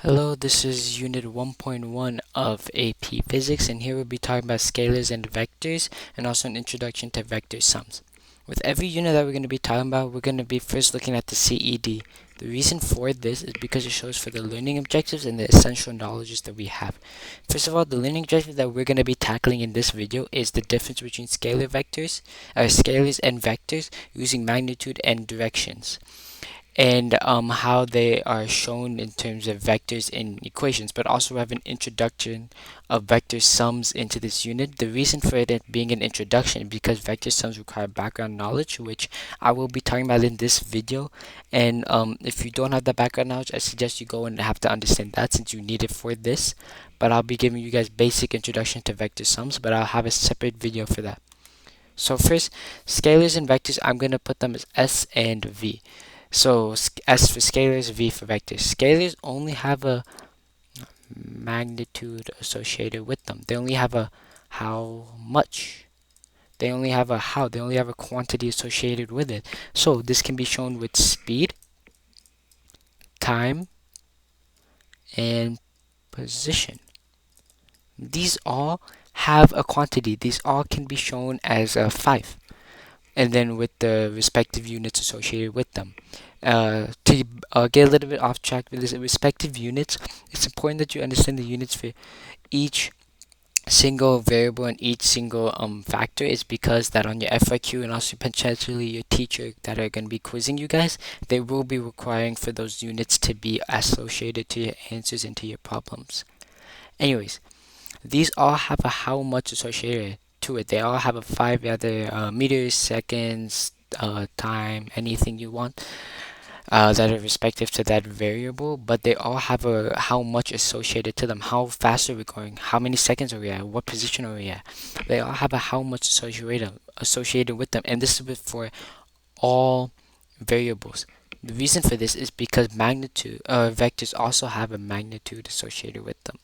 Hello, this is Unit 1.1 of AP Physics, and here we'll be talking about scalars and vectors, and also an introduction to vector sums. With every unit that we're going to be talking about, we're going to be first looking at the CED. The reason for this is because it shows for the learning objectives and the essential knowledges that we have. First of all, the learning objective that we're going to be tackling in this video is the difference between scalars and vectors using magnitude and directions, and how they are shown in terms of vectors in equations, but also have an introduction of vector sums into this unit. The reason for it being an introduction is because vector sums require background knowledge, which I will be talking about in this video. And if you don't have the background knowledge, I suggest you go and have to understand that since you need it for this. But I'll be giving you guys basic introduction to vector sums, but I'll have a separate video for that. So first, scalars and vectors, I'm going to put them as S and V. So S for scalars, V for vectors. Scalars only have a magnitude associated with them. They only have a how much. They only have a how. They only have a quantity associated with it. So this can be shown with speed, time, and position. These all have a quantity. These all can be shown as a 5. And then with the respective units associated with them. To get a little bit off track with this respective units, it's important that you understand the units for each single variable and each single factor is because that on your FIQ and also potentially your teacher that are going to be quizzing you guys, they will be requiring for those units to be associated to your answers and to your problems. Anyways, these all have a how much associated to it. They all have a 5 other meters, seconds, time, anything you want that are respective to that variable, but they all have a how much associated to them. How fast are we going? How many seconds are we at? What position are we at? They all have a how much associated with them, and this is for all variables. The reason for this is because magnitude vectors also have a magnitude associated with them.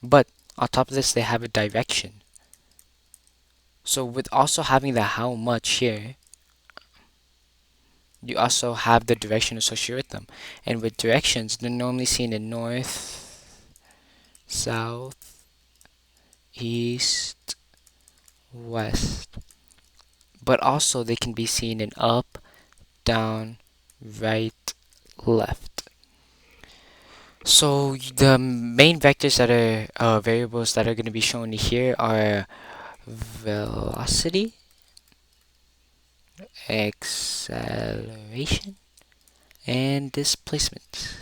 But on top of this, they have a direction. So with also having the how much here, you also have the direction associated with them. And with directions, they're normally seen in north, south, east, west. But also they can be seen in up, down, right, left. So the main vectors that are variables that are going to be shown here are velocity, acceleration, and displacement.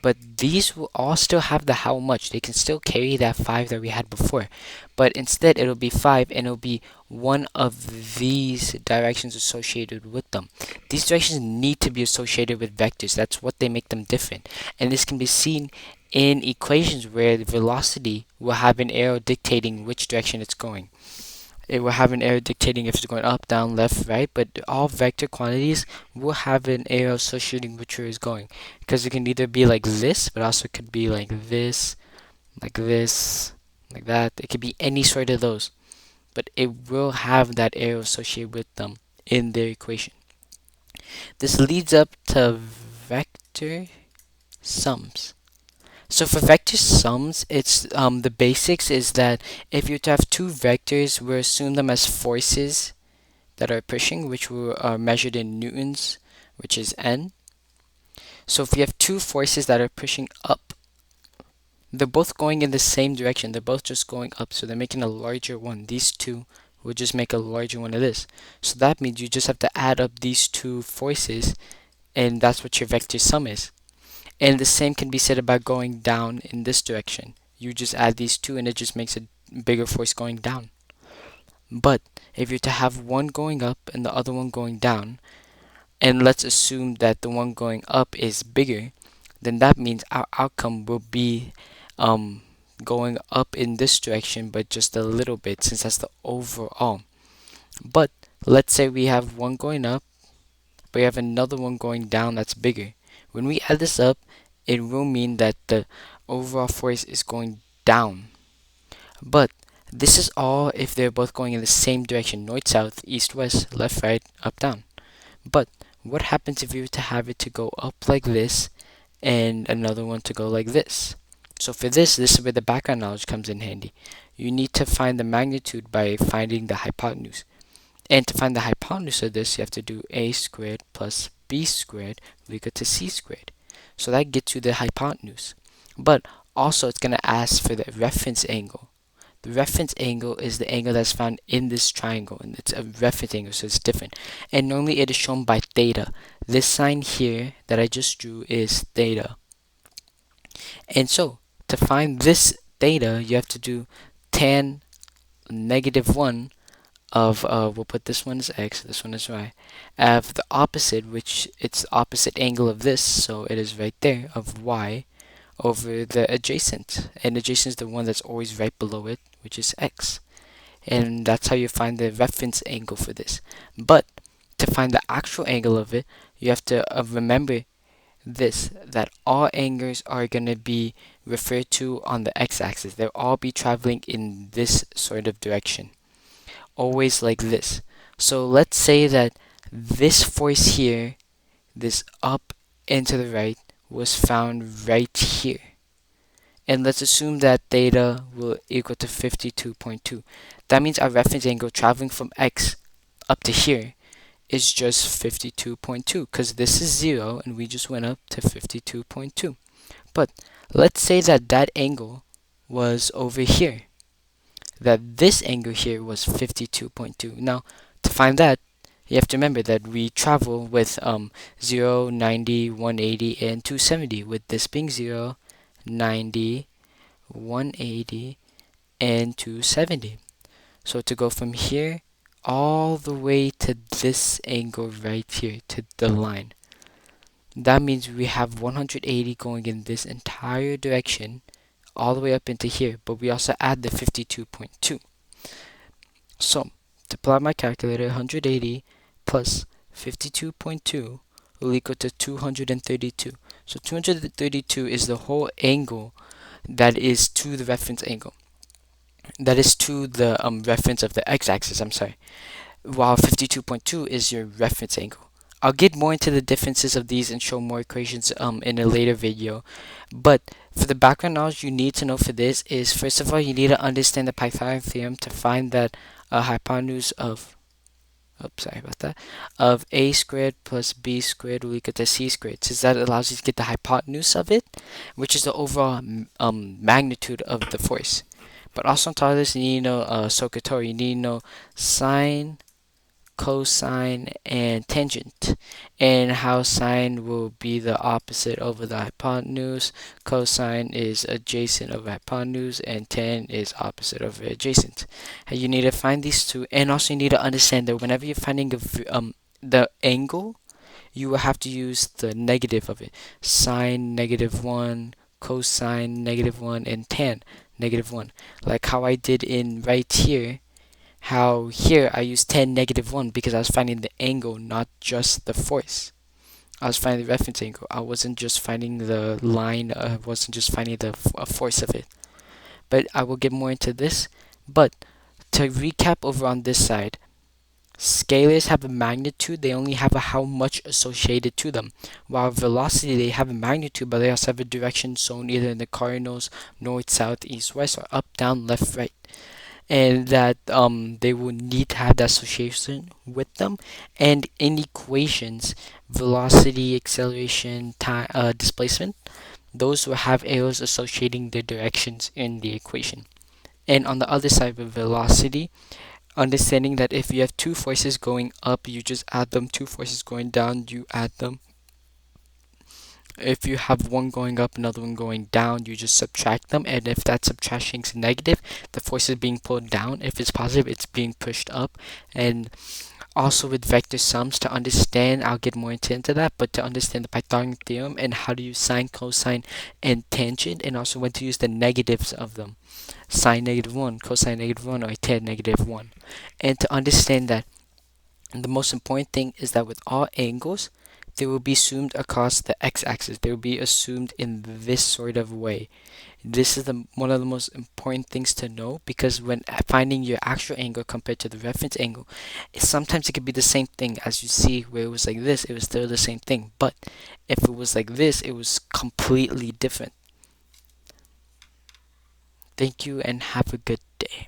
But these will all still have the how much. They can still carry that 5 that we had before. But instead, it'll be 5 and it'll be one of these directions associated with them. These directions need to be associated with vectors. That's what they make them different. And this can be seen in equations where the velocity will have an arrow dictating which direction it's going. It will have an arrow dictating if it's going up, down, left, right, but all vector quantities will have an arrow associating which way it's going. Because it can either be like this, but also could be like this, like this, like that. It could be any sort of those. But it will have that arrow associated with them in their equation. This leads up to vector sums. So for vector sums, it's the basics is that if you have two vectors, we assume them as forces that are pushing, which are measured in newtons, which is N. So if you have two forces that are pushing up, they're both going in the same direction. They're both just going up, so they're making a larger one. These two will just make a larger one of this. So that means you just have to add up these two forces, and that's what your vector sum is. And the same can be said about going down in this direction. You just add these two and it just makes a bigger force going down. But if you're to have one going up and the other one going down, and let's assume that the one going up is bigger, then that means our outcome will be going up in this direction, but just a little bit, since that's the overall. But let's say we have one going up, but we have another one going down that's bigger. When we add this up, it will mean that the overall force is going down. But this is all if they're both going in the same direction, north, south, east, west, left, right, up, down. But what happens if you were to have it to go up like this and another one to go like this? So for this is where the background knowledge comes in handy. You need to find the magnitude by finding the hypotenuse. And to find the hypotenuse of this, you have to do a squared plus b squared will equal to c squared. So that gets you the hypotenuse. But also it's going to ask for the reference angle. The reference angle is the angle that's found in this triangle, and it's a reference angle, so it's different. And normally it is shown by theta. This sign here that I just drew is theta. And so to find this theta, you have to do tan -1 of, we'll put this one as x, this one as y, of the opposite, which it's the opposite angle of this, so it is right there, of y, over the adjacent. And adjacent is the one that's always right below it, which is x. And that's how you find the reference angle for this. But to find the actual angle of it, you have to remember this, that all angles are going to be referred to on the x-axis. They'll all be traveling in this sort of direction, always like this. So let's say that this force here, this up and to the right, was found right here. And let's assume that theta will equal to 52.2. That means our reference angle traveling from x up to here is just 52.2, because this is 0 and we just went up to 52.2. But let's say that that angle was over here, that this angle here was 52.2. Now, to find that, you have to remember that we travel with 0, 90, 180, and 270, with this being 0, 90, 180, and 270. So to go from here all the way to this angle right here, to the line, that means we have 180 going in this entire direction all the way up into here, but we also add the 52.2. So to plot my calculator, 180 plus 52.2 will equal to 232. So 232 is the whole angle that is to the reference angle. That is to the reference of the x-axis, I'm sorry. While 52.2 is your reference angle. I'll get more into the differences of these and show more equations in a later video. But for the background knowledge you need to know for this is, first of all, you need to understand the Pythagorean theorem to find that a hypotenuse of of a squared plus b squared will equal to c squared, since that allows you to get the hypotenuse of it, which is the overall magnitude of the force. But also on top of this, you need to know SOHCAHTOA. You need to know sine, cosine, and tangent, and how sine will be the opposite over the hypotenuse, cosine is adjacent over hypotenuse, and tan is opposite over adjacent. And you need to find these two, and also you need to understand that whenever you're finding the angle, you will have to use the negative of it. Sine -1, cosine -1, and tan -1. Like how I did in right here, how here I used tan -1 because I was finding the angle, not just the force. I was finding the reference angle. I wasn't just finding the line, I wasn't just finding the force of it. But I will get more into this. But to recap over on this side, scalars have a magnitude, they only have a how much associated to them. While velocity, they have a magnitude, but they also have a direction shown either in the cardinals, north, south, east, west, or up, down, left, right. And that they will need to have that association with them. And in equations, velocity, acceleration, time, displacement, those will have arrows associating their directions in the equation. And on the other side of velocity, understanding that if you have two forces going up, you just add them. Two forces going down, you add them. If you have one going up, another one going down, you just subtract them. And if that subtraction is negative, the force is being pulled down. If it's positive, it's being pushed up. And also with vector sums, to understand, I'll get more into that, but to understand the Pythagorean theorem and how to use sine, cosine, and tangent, and also when to use the negatives of them. Sine -1, cosine -1, or tan -1. And to understand that the most important thing is that with all angles, they will be zoomed across the x-axis. They will be assumed in this sort of way. This is one of the most important things to know, because when finding your actual angle compared to the reference angle, sometimes it could be the same thing. As you see, where it was like this, it was still the same thing. But if it was like this, it was completely different. Thank you and have a good day.